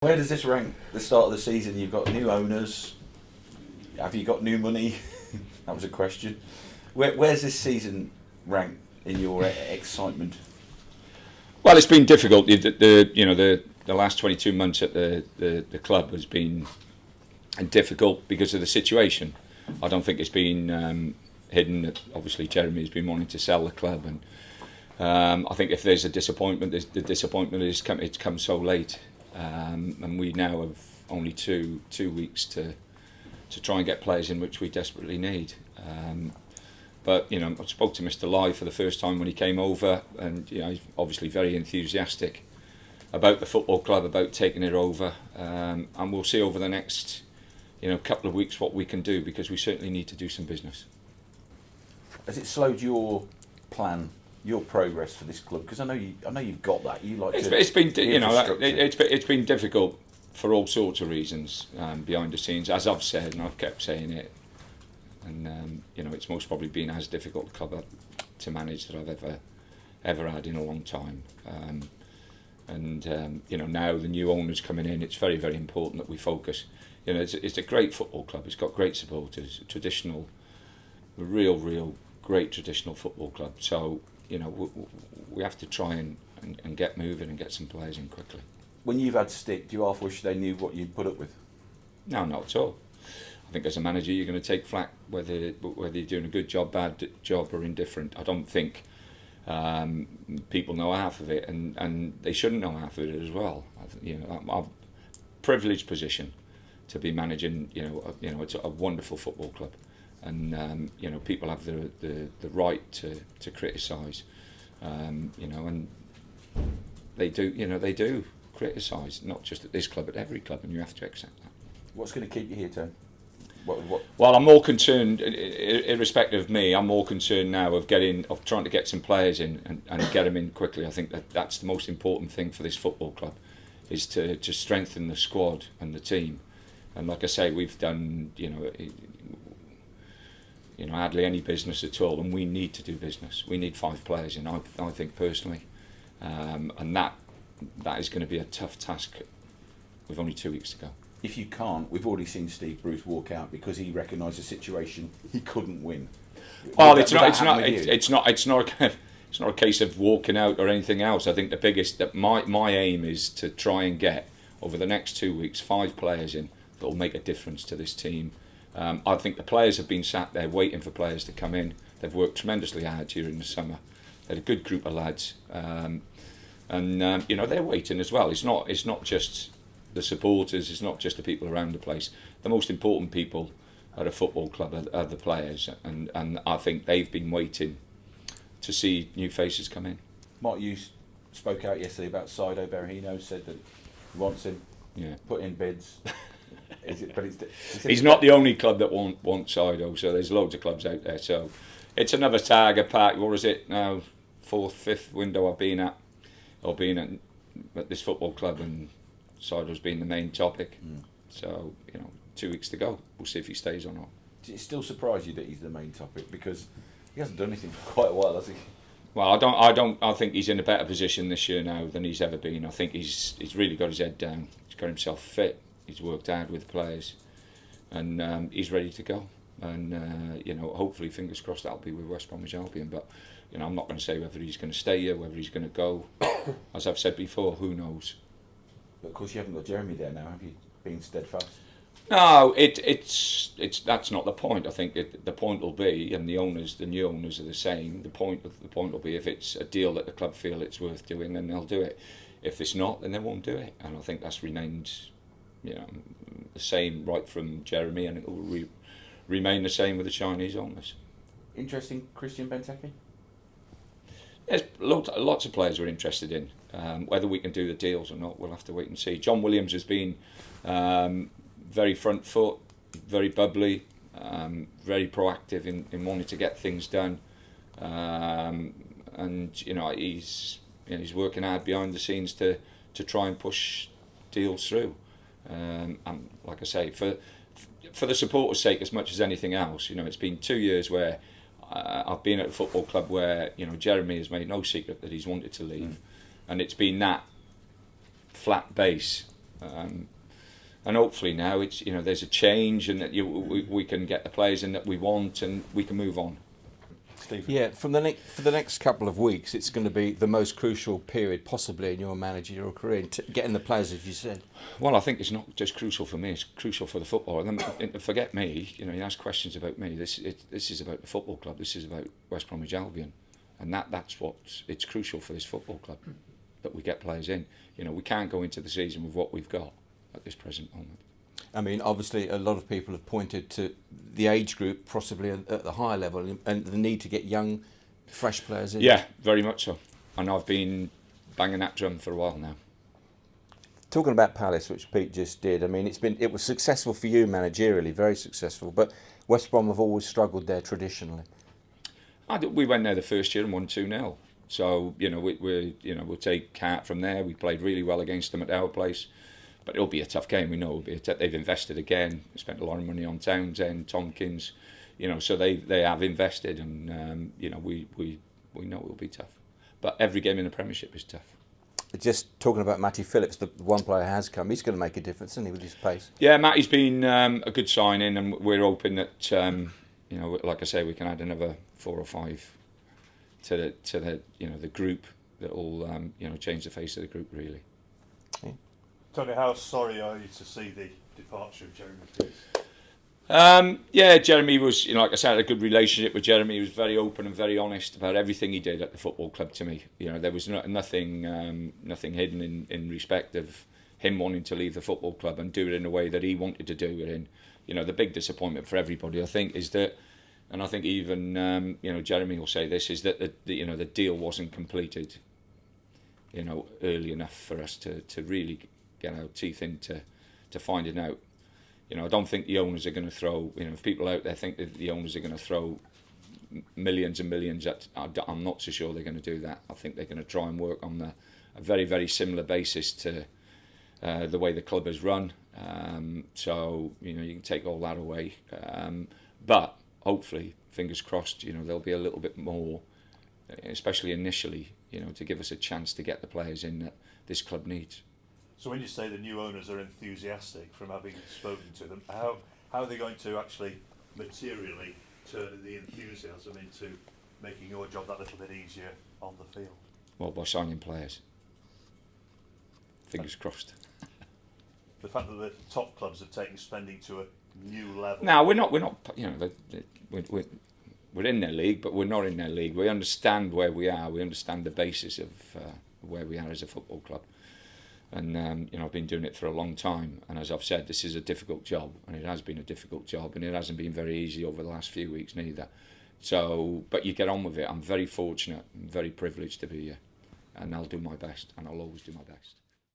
Where does this rank the start of the season? You've got new owners. Have you got new money? That was a question. Where's this season rank in your excitement? Well, it's been difficult. The last 22 months at the club has been difficult because of the situation. I don't think it's been hidden that obviously Jeremy has been wanting to sell the club, and I think if there's a disappointment, the disappointment is it's come so late, and we now have only two weeks to try and get players in, which we desperately need. But I spoke to Mr. Lai for the first time when he came over, and he's obviously very enthusiastic about the football club, about taking it over, and we'll see over the next couple of weeks what we can do, because we certainly need to do some business. Has it slowed your plan, your progress for this club? Because I know you've got that. It's been difficult for all sorts of reasons behind the scenes, as I've said, and I've kept saying it. And it's most probably been as difficult a club to manage that I've ever had in a long time. Now the new owners coming in, it's very, very important that we focus. It's a great football club. It's got great supporters, a real great traditional football club. So we have to try and get moving and get some players in quickly. When you've had stick, do you half wish they knew what you'd put up with? No, not at all. I think as a manager you're going to take flack whether you're doing a good job, bad job or indifferent. I don't think people know half of it, and they shouldn't know half of it as well. I'm a privileged position to be managing. It's a wonderful football club, and people have the right to criticise. And they do criticise, not just at this club, at every club, and you have to accept that. What's going to keep you here, Tony? Well, I'm more concerned, irrespective of me, I'm more concerned now of trying to get some players in and get them in quickly. I think that's the most important thing for this football club, is to strengthen the squad and the team. And like I say, we've done hardly any business at all, and we need to do business. We need 5 players in, I think personally, and that is going to be a tough task with only 2 weeks to go. If you can't, we've already seen Steve Bruce walk out because he recognised a situation he couldn't win. Well, it's not a case of walking out or anything else. I think my aim is to try and get over the next 2 weeks 5 players in that will make a difference to this team. I think the players have been sat there waiting for players to come in. They've worked tremendously hard during the summer. They're a good group of lads, and they're waiting as well. It's not just the supporters, it's not just the people around the place. The most important people at a football club are the players, and I think they've been waiting to see new faces come in. Mark, you spoke out yesterday about Sido. Berahino said that he wants him. Yeah. Put in bids. He's not the only club that wants Sido, so there's loads of clubs out there. So it's another saga park. What is it now? 4th, 5th window I've been at this football club, and Sido's been the main topic. So 2 weeks to go. We'll see if he stays or not. Does it still surprise you that he's the main topic, because he hasn't done anything for quite a while, has he? Well, I think he's in a better position this year now than he's ever been. I think he's really got his head down. He's got himself fit. He's worked hard with players, and he's ready to go. And hopefully, fingers crossed, that'll be with West Bromwich Albion. But I'm not going to say whether he's going to stay here, whether he's going to go. As I've said before, who knows? But of course, you haven't got Jeremy there now, have you? Being steadfast. No, it's that's not the point. I think the point will be, and the new owners are the same. The point will be, if it's a deal that the club feel it's worth doing, then they'll do it. If it's not, then they won't do it. And I think that's remained, the same right from Jeremy, and it will remain the same with the Chinese owners. Interesting, Christian Benteke? There's lots of players we're interested in. Whether we can do the deals or not, we'll have to wait and see. John Williams has been very front foot, very bubbly, very proactive in wanting to get things done, and he's working hard behind the scenes to try and push deals through. And like I say, for the supporters' sake as much as anything else, it's been 2 years where I've been at a football club where Jeremy has made no secret that he's wanted to leave, and it's been that flat base And hopefully now it's, you know, there's a change, and that we can get the players in that we want, and we can move on. Stephen? Yeah, for the next couple of weeks, it's going to be the most crucial period possibly in your managerial career, getting the players, as you said. Well, I think it's not just crucial for me; it's crucial for the football. And forget me. You know, you ask questions about me. This is about the football club. This is about West Bromwich Albion, and that's what it's crucial for this football club, that we get players in. You know, we can't go into the season with what we've got at this present moment. I mean, obviously, a lot of people have pointed to the age group, possibly at the higher level, and the need to get young, fresh players in. Yeah, very much so. And I've been banging that drum for a while now. Talking about Palace, which Pete just did, I mean, it was successful for you managerially, very successful, but West Brom have always struggled there traditionally. We went there the first year and won 2-0. So, you know, we'll take heart from there. We played really well against them at our place. But it'll be a tough game. We know it'll be they've invested again. Spent a lot of money on Townsend, Tompkins, you know. So they have invested, and you know we know it'll be tough. But every game in the Premiership is tough. Just talking about Matty Phillips, the one player has come. He's going to make a difference, isn't he, with his pace? Yeah, Matty's been a good signing, and we're hoping that you know, like I say, we can add another 4 or 5 to the you know, the group that will you know, change the face of the group really. Yeah. Tony, how sorry are you to see the departure of Jeremy Pulis? Yeah, Jeremy was, you know, like I said, I had a good relationship with Jeremy. He was very open and very honest about everything he did at the football club to me. You know, there was nothing hidden in respect of him wanting to leave the football club and do it in a way that he wanted to do it in. You know, the big disappointment for everybody, I think, is that, and I think even you know, Jeremy will say this, is that you know, the deal wasn't completed, you know, early enough for us to really get our teeth into finding out. You know, I don't think the owners are going to throw, you know, if people out there think that the owners are going to throw millions and millions at, I'm not so sure they're going to do that. I think they're going to try and work on a very, very similar basis to the way the club is run. So, you know, you can take all that away. But hopefully, fingers crossed, you know, there'll be a little bit more, especially initially, you know, to give us a chance to get the players in that this club needs. So when you say the new owners are enthusiastic from having spoken to them, how are they going to actually materially turn the enthusiasm into making your job that little bit easier on the field? Well, by signing players. Fingers crossed. The fact that the top clubs have taken spending to a new level. No, we're not. You know, we're in their league, but we're not in their league. We understand where we are. We understand the basis of where we are as a football club. And you know, I've been doing it for a long time, and as I've said, this is a difficult job, and it has been a difficult job, and it hasn't been very easy over the last few weeks neither. So, but you get on with it. I'm very fortunate, and very privileged to be here, and I'll do my best, and I'll always do my best.